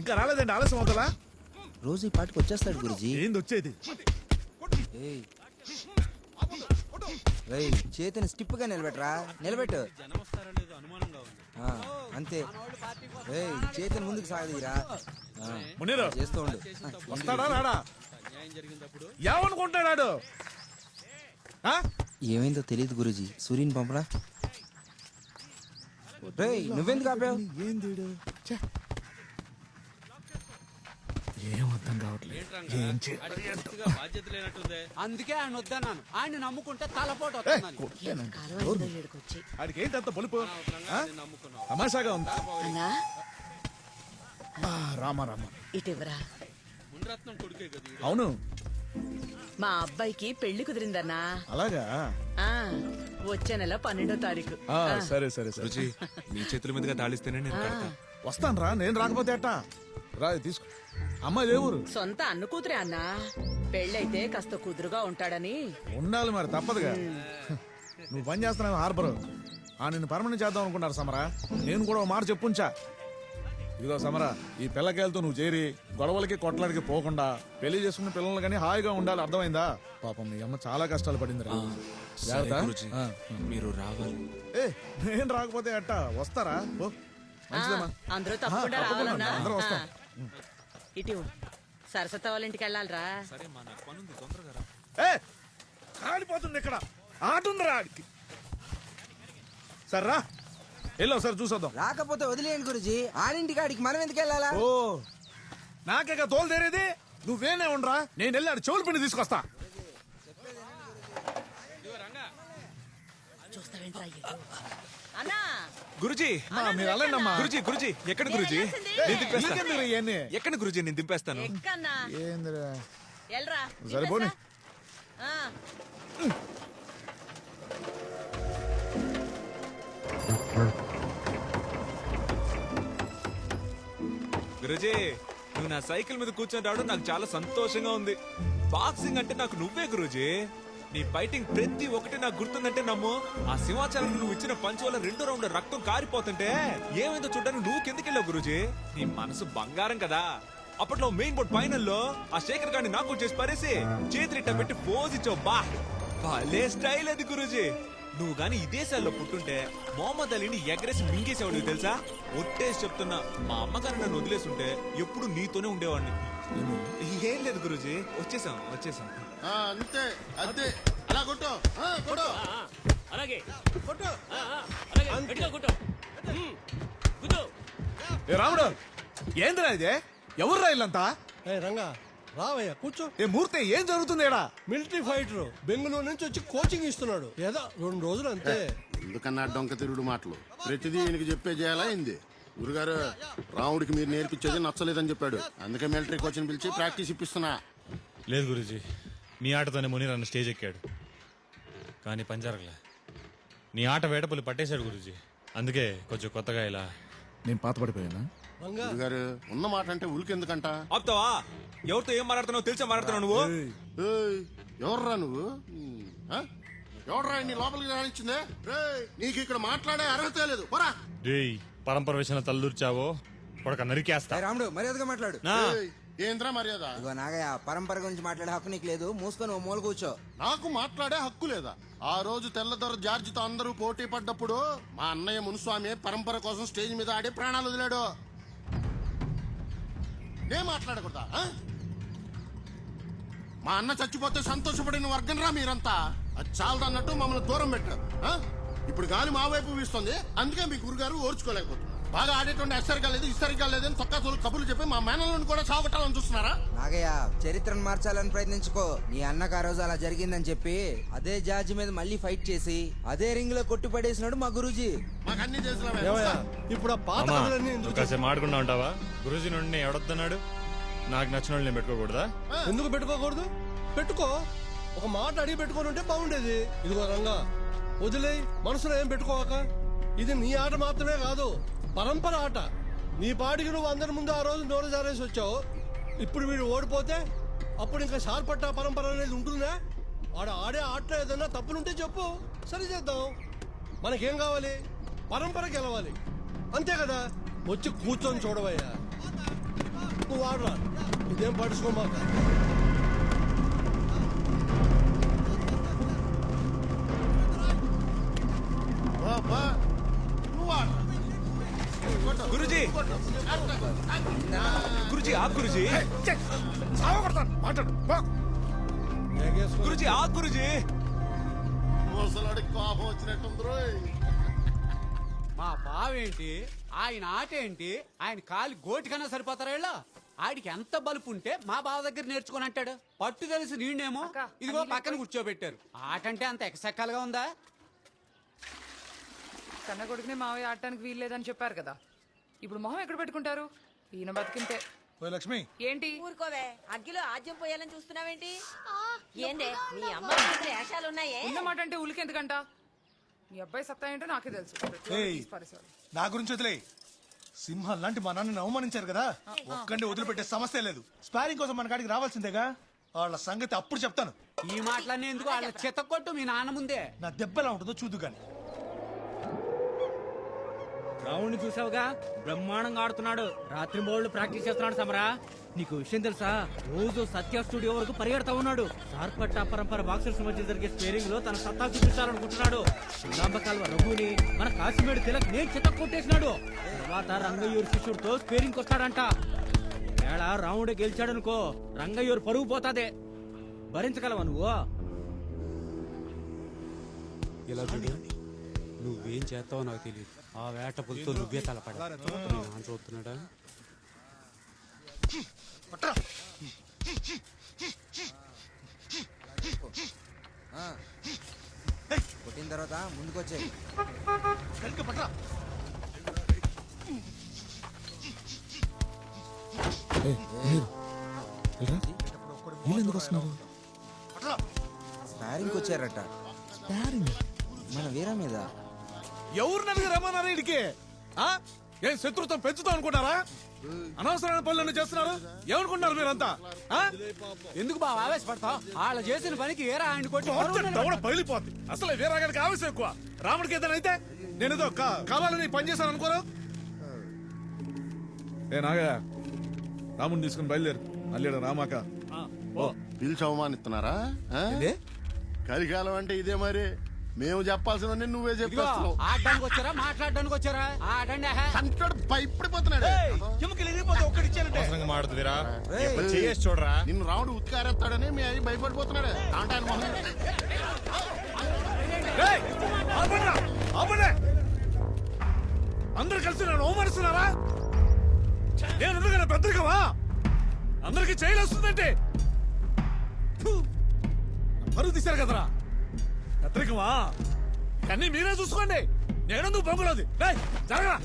ఇంకా రాలేదండి, ఆలస్యం అవుతుందా? రోజు ఈ పాటికి వచ్చేస్తాడు గురుజీ. ఏంది వచ్చేది? చేతిని స్టిప్ గా నిలబెట్టరా, నిలబెట్టు. అంతే. చేతిని ముందుకు సాగదీరా. మునీరు చేస్తూ ఉండు. వస్తాడా రాడా? ఏమనుకుంటాడాడు? ఏమైందో తెలియదు గురుజీ. సూర్యుని పంపరా. నువ్వెందుకు ఆపావు? ఏం అర్థం కావట్లేదు. అందుకే ఆయన వద్దన్నాను. ఆయన నమ్ముకుంటే తలపోటు ఆడికి ఏంటంత బలుపు? తమాషాగా ఉంది. రామా రామా ఇటివరా. అవును, మా అబ్బాయికి పెళ్లి కుదిరిందన్నా. అలాగా? వచ్చే నెల 12వ తారీఖు. సరే సరే సరే. నీ చేతుల మీదుగా తాళిస్తేనే నేను కడతా. వస్తాను రా, నేను రాకపోతే అట్టా. రా తీసుకో. అమ్మాయి ఏ ఊరు? సొంత అన్న కూతురే అన్నా. పెళ్ళైతే కాస్త కుదురుగా ఉంటాడని. ఉండాలి మరి, తప్పదుగా. నువ్వు పని చేస్తున్నావు హార్బర్. నిన్ను పర్మనెంట్ చేద్దాం అనుకుంటారు సమరా. నేను కూడా ఒక మాట చెప్పుంచా. ఇదిగో సమరా, ఈ పిల్లకాయలతో నువ్వు చేరి గొడవలకి కొట్లాడికి పోకుండా పెళ్లి చేసుకున్న పిల్లలు కానీ హాయిగా ఉండాలి. అర్థమైందా? పాపం మీ అమ్మ చాలా కష్టాలు పడింది. మీరు రావాలి. నేను రాకపోతే అట్ట వస్తారా? అందరూ తప్పకుండా రావాలన్నా. అందరూ వస్తాం. ఇటు సరస్వతి వాళ్ళ ఇంటికి వెళ్ళాలరా. కాలిపోతుంది ఇక్కడ. ఆటుందిరా ఆడికి. సర్రా వెళ్ళావు సార్, చూసొద్దాం. రాకపోతే వదిలేయండి గురుజీ. ఆడింటికి ఆడికి మనం ఎందుకు వెళ్ళాలా? ఓ నాకేగా తోలు తెరేది. నువ్వేనే ఉండరా, నేను వెళ్ళాడు చెవులు పిండి తీసుకొస్తా. గురుజీ మీరు వెళ్ళండి అమ్మా. గురుజీ గురుజీ ఎక్కడ గురుజీ? ఎక్కడ గురుజీ? నేను దింపేస్తాను. సరిపోని. గురుజీ నువ్వు నా సైకిల్ మీద కూర్చొని రావడం నాకు చాలా సంతోషంగా ఉంది. బాక్సింగ్ అంటే నాకు నువ్వే గురుజీ. నీ ఫైటింగ్ ప్రతి ఒక్కటి నాకు గుర్తుందంటే నమ్ము. ఆ సింహాచలం నువ్వు ఇచ్చిన పంచ్ వల్ల 2వ రౌండ్ రక్తం కారిపోతుంటే ఏమైందో చూడడానికి నువ్వు కిందకెళ్ళావు గురుజీ. నీ మనసు బంగారం కదా. అప్పట్లో మెయిన్ బోర్డ్ ఫైనల్లో ఆ శేఖర్ గారిని నాకు చేసి పరేసి చేతిరిట్ట పెట్టి పోజ్ ఇచ్చావు. భలే స్టైల్ అది గురుజీ. నువ్వు గాని ఈ దేశాల్లో పుట్టుంటే మొహమ్మద్ అలీని ఎగరేసి మింగేసేవాడు తెలుసా. ఒట్టేసి చెప్తున్నా, మా అమ్మగారు నన్ను వదిలేస్తుంటే ఎప్పుడు నీతోనే ఉండేవాడిని. ఏం లేదు గురుజీ, వచ్చేసాం. అంతే అంతే. అలా కొట్టు కొట్టు. అలాగే కొట్టు. రాముడు ఏందిరా ఇదే? ఎవర్రా ఇల్లంతా? రంగా రావయ్యా కూర్చో. ఏ మూర్తి, ఏం జరుగుతుంది ఈడ? మిలిటరీ ఫైటర్ బెంగళూరు నుంచి వచ్చి కోచింగ్ ఇస్తున్నాడు. ఏదో 2 రోజులు అంతే. ఎందుకన్నా డొంక తిరుగుడు మాటలు? ప్రతిదీ ఈయనకి చెప్పే చేయాలా అయింది. గురుగారు, రాముడికి మీరు నేర్పించేది నచ్చలేదని చెప్పాడు. అందుకే మిలిటరీ కోచింగ్ పిలిచి ప్రాక్టీస్ ఇప్పిస్తున్నా. లేదు గురుజీ, నీ ఆటతోనే మునీర్ అన్న స్టేజ్ ఎక్కాడు. కానీ పంజారగలే. నీ ఆట వేటపల్లి పట్టేశాడు గురుజీ. అందుకే కొంచెం కొత్తగా ఇలా. నేను పాత పడిపోయానా? గురుగారు, ఉన్న మాట అంటే ఉలికెందుకంట? ఆపుతావా? ఎవరితో ఏం మాట్లాడుతున్నావు తెలిసే మాట్లాడుతున్నావు నువ్వు. ఎవర్రా నువ్వు? ఎవడరా నీ లోపలికి రానిచ్చిందే? నీకు ఇక్కడ మాట్లాడే అర్హత లేదు. పోరా. పరంపర విషయంలో తల్లూర్చావో కొడక నరికేస్తా. రాముడు మర్యాదగా మాట్లాడు. ఏంద్రా మర్యాద? ఇగో నాగయ్య, పరంపర గురించి మాట్లాడే హక్కు నీకు లేదు. మూసుకొని ఓ మూల కూర్చో. నాకు మాట్లాడే హక్కు లేదా? ఆ రోజు తెల్లదొర జార్జితో అందరూ పోటీ పడ్డప్పుడు మా అన్నయ్య మునుస్వామి పరంపర కోసం స్టేజ్ మీద ఆడి ప్రాణాలు వదిలాడు. నేను మాట్లాడకూడదా? మా అన్న చచ్చిపోతే సంతోషపడిన వర్గం రా మీరంతా. అది చాలదన్నట్టు మమ్మల్ని దూరం పెట్టారు. ఇప్పుడు గాలి మా వైపు వీస్తుంది. అందుకే మీ గురుగారు ఓర్చుకోలేకపోతున్నారు. బాగా ఆడేటువంటి సరిగ్గా లేదు, సరిగ్గా లేదని తొక్క కబుర్లు చెప్పి మా మేనల్ని కూడా సాగొట్టాలని చూస్తున్నారా? నాగయ్య, చరిత్రను మార్చాలని ప్రయత్నించుకో. నీ అన్నకు ఆ రోజు అలా జరిగిందని చెప్పి అదే జార్జి మీద మళ్ళీ ఫైట్ చేసి అదే రింగ్ లో కొట్టి పడేసినాడు మా గురూజీ. మాకు అన్ని చేసిన ఇప్పుడు కాసేపు ఆడుకుంటా ఉంటావా? గురూజీ నుండి ఎవడొద్దన్నాడు? నాకు నచ్చిన వాళ్ళు నేను పెట్టుకోకూడదా? ఎందుకు పెట్టుకోకూడదు? పెట్టుకో. ఒక మాట అడిగి పెట్టుకొని ఉంటే బాగుండేది. ఇదిగో రంగా, వదిలే, మనసులో ఏం పెట్టుకోవాక. ఇది నీ ఆట మాత్రమే కాదు, పరంపర ఆట. నీ పాటికి నువ్వు అందరి ముందు ఆ రోజు నోరు జారేసి వచ్చావు. ఇప్పుడు వీడు ఓడిపోతే అప్పుడు ఇంకా సార్పట్ట పరంపర అనేది ఉంటుందా? వాడు ఆడే ఆటలో ఏదన్నా తప్పులుంటే చెప్పు, సరి చేద్దాం. మనకేం కావాలి? పరంపర గెలవాలి, అంతే కదా. వచ్చి కూర్చొని చూడవయ్యా. నువ్వు ఆడరా, ఇదేం పడుచుకోమాక. బా, బా. నువ్వు ఆడు. గురుజీ గురుజీ ఆ గురుజీ మాట్లాడు గురుజీ ఆ గురుజీ ముసలాడికి కోపం వచ్చినట్టుంది రోయ్. మా బావేంటి ఆయన ఆట ఏంటి ఆయన కాలి గోటికన్నా సరిపోతారా వీళ్ళ ఆడికి ఎంత బలుపు ఉంటే మా బావ దగ్గర నేర్చుకుని అంటాడు. పట్టు తెలిసి నీడేమో ఇదిగో పక్కన కూర్చోబెట్టారు. ఆట అంటే అంత ఎక్సెక్కాలుగా ఉందా? కన్న కొడుకునే మావయ్య ఆడటానికి వీల్లేదని చెప్పారు కదా, ఇప్పుడు మొహం ఎక్కడ పెట్టుకుంటారు? ఈయన బతికింతే. లక్ష్మి ఏంటి ఊరుకోవే, అగ్గిలో ఆజ్యం పోయాలని చూస్తున్నావేంటి? ఏందే మీ అమ్మ వేషాలున్నాయే? ఉన్నమాట అంటే ఉలికెందుకంట? మీ అబ్బాయి సత్తా ఏంటో నాకే తెలుసు. తీసి పారేశాడు. నా గురించి వదిలే. సింహం లాంటి మా నాన్నని అవమానించారు కదా, ఒక్కడిని వదిలిపెట్టే సమస్య లేదు. స్పారింగ్ కోసం మన కాడికి రావాల్సిందేగా. వాళ్ళ సంగతి అప్పుడు చెప్తాను. ఈ మాటలన్నీ ఎందుకు? వాళ్ళ చితకొట్టు మీ నాన్న ముందే. నా దెబ్బ ఎలా ఉంటుందో చూద్దు గాని. రావుణ్ణి చూసావుగా, బ్రహ్మాండంగా ఆడుతున్నాడు. రాత్రి బౌళ్ళు ప్రాక్టీస్ చేస్తున్నాడు సమరా. నీకు విషయం తెలుసా, రోజు సత్య స్టూడియో వరకు పరిగెడతా ఉన్నాడు. సార్పట్ట పరంపర బాక్సర్స్ మధ్య జరిగే స్పేరింగ్ లో తన సత్తా చూపించాలనుకుంటున్నాడు. సుందాంబకాల్వ రఘుని మన కాశీమేడు తిలక్ నేను చిత్త కొట్టేసినాడు. తర్వాత రంగయ్యూరు శిష్యుడితో స్పేరింగ్ వస్తాడంట. వేళ రాముడే గెలిచాడనుకో, రంగయ్యూరు పరుగు పోతాదే. భరించగలవా నువ్వు? ఇలా చూడు, నువ్వేం చేస్తావో నాకు తెలియదు. ఆ వేట పులతో నువ్వే తలపడ చూస్తున్నాడా? కొట్టిన తర్వాత ముందుకొచ్చాయి. ఎందుకు వస్తున్నారు? స్పారింగ్ వచ్చారట మన వీర మీద. ఎవరు నన్ను రమ్మన్నారా ఇడికి? ఏం శత్రుత్వం పెంచుతాం అనుకుంటారా? అనవసరమైన పనులను చేస్తున్నారు. ఏమనుకుంటున్నారు మీరంతా? ఎందుకు బాగా ఆవేశపడతావు? వాళ్ళ చేసిన పనికి ఏరా ఆయన కొట్టి పగిలిపోద్ది. అసలు వీరాగాడికి ఆవేశం ఎక్కువ. రాముడికి ఏదైనా అయితే నేనేదో కావాలని పని చేశాను అనుకోరు. ఏ నాగయ్య, రాముడిని తీసుకుని బయలుదేరు. మళ్ళీ రామాక పిలిచి అవమానిస్తున్నారా? కలికాలం అంటే ఇదే మరి. మేము చెప్పాల్సిన నువ్వే చెప్పేస్తున్నావు. ఆడడానికి వచ్చారా మాట్లాడడానికి వచ్చారా? ఆడండి. కంటాడు భయపడిపోతున్నాడు. అవసరంగా మాడుతుందిరా, చేసి చూడరా. నిన్ను రాముడు ఉత్కారేస్తాడని మీ అయ్యి భయపడిపోతున్నాడు. కాంటాయన మొహం. అందరు కలిసి నన్ను అవమానిస్తున్నారా? నేను పెద్దరికమా? అందరికి చేయలేస్తుందంటే పరుగు తీశారు కదరా. పెద్దరికమా? కన్నీ మీరే చూసుకోండి. నేనందుకు పొంగలేదు. జరగరా.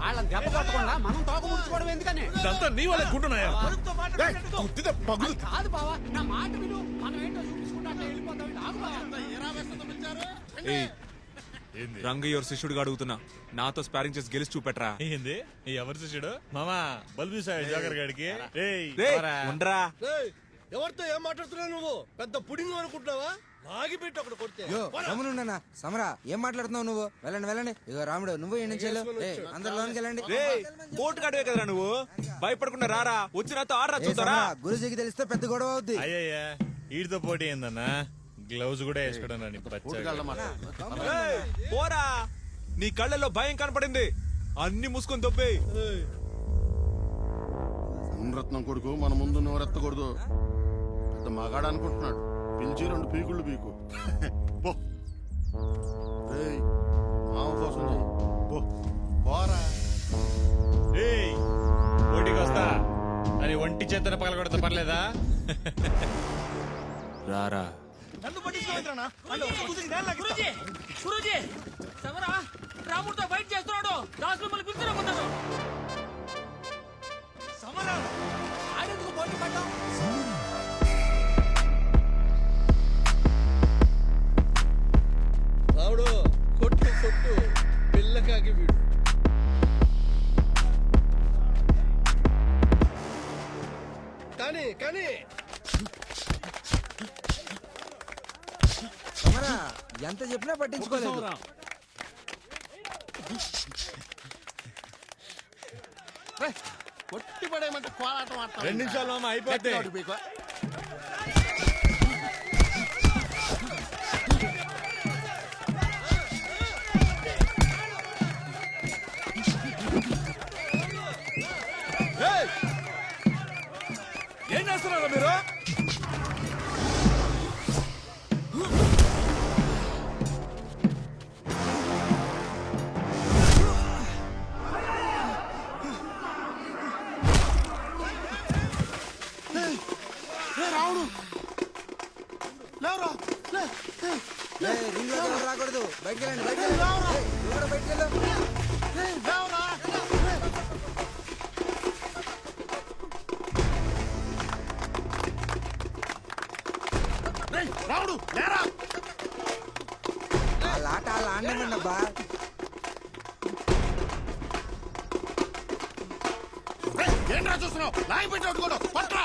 వాళ్ళని దెబ్బ కొట్టకుండా మనం తోక ముడుచుకోవడం ఎందుకని? ఇదంతా నీ వాళ్ళ కుంటున్నాయా? కాదు బావా, నా మాట విను. మనం ఏంటో చూపించుకుంటా వెళ్ళిపోతాం. రంగయ్యూరు శిష్యుడిగా అడుగుతున్నా, నాతో స్పారింగ్ చేసి గెలిచి చూపెట్రా. ఏంది ఎవరు చూసాడు మామా? బల్బు చూసాడు జోకర్ గాడికి. ఉండరా. ఎవరితో ఏం మాట్లాడుతున్నావు నువ్వు? పెద్ద పుడింగ్ అనుకుంటున్నావా? ఆగి పెట్టి ఒకటి కొడితే. గమనుండనా సమరా, ఏం మాట్లాడుతున్నావు నువ్వు? వెళ్ళండి వెళ్ళండి. ఇగో రాముడు, నువ్వు ఏం చెల్లు అందరు లోనికి వెళ్ళండి. కోర్టు కాడవే కదరా నువ్వు. భయపడకుండా రారా, వచ్చి నాతో ఆడరా చూస్తారా. గురుజీకి తెలిస్తే పెద్ద గొడవ అవుద్ది. అయ్యయ్యా, వీడితో పోటీ ఏందన్నా? గ్లౌజ్ కూడా వేసుకోవడం పోరా. నీ కళ్ళల్లో భయం కనపడింది. అన్ని మూసుకొని దొబ్బే. రత్నం కొడుకు మన ముందు నువ్వు రెత్తకూడదు. పెద్ద మగాడు అనుకుంటున్నాడు. పిలిచి 2 పీకుళ్ళు పీకు. పో. మామ కోసం చెయ్యి. పో. పోరా. పోటీకి వస్తా అని ఒంటి చేతన పగలగొడతా పర్లేదా? రారా. రాముడితో ఫైట్ చేస్తున్నాడు. దాసులు మళ్ళీ పిలుచుకున్నాడు. ఆడేందుకు పోటీ పడ్డాం? రాముడు కొట్టు కొట్టు, పిల్లకాకి వీడు. కానీ కానీ సమరా, ఎంత చెప్పినా పట్టించుకోలేదు. రేయ్, కొట్టి పడేయమంటే కోలాటం ఆడతావా? 2 నిమిషాలు మామ అయిపోద్ది. గట్టిగా ఒకటి పీకో. ఏయ్! ఏం చేస్తున్నారా మీరు? రే రావుడు లేవురా లే, లే, లే. రింగ్ లో రాకూడదు, బయటికి వెళ్ళండి, బయటికి వెళ్ళండి. ఏయ్, నువ్వు కూడా బయటికి వెళ్ళు. లేవురా రేయ్, రావుడు లేరా. వాళ్ళ ఆట వాళ్ళ ఆడనివ్వండి అబ్బా. రేయ్, ఏంట్రా చూస్తున్నావు? లాగి పెట్టి కొట్టుకోడు పట్రా.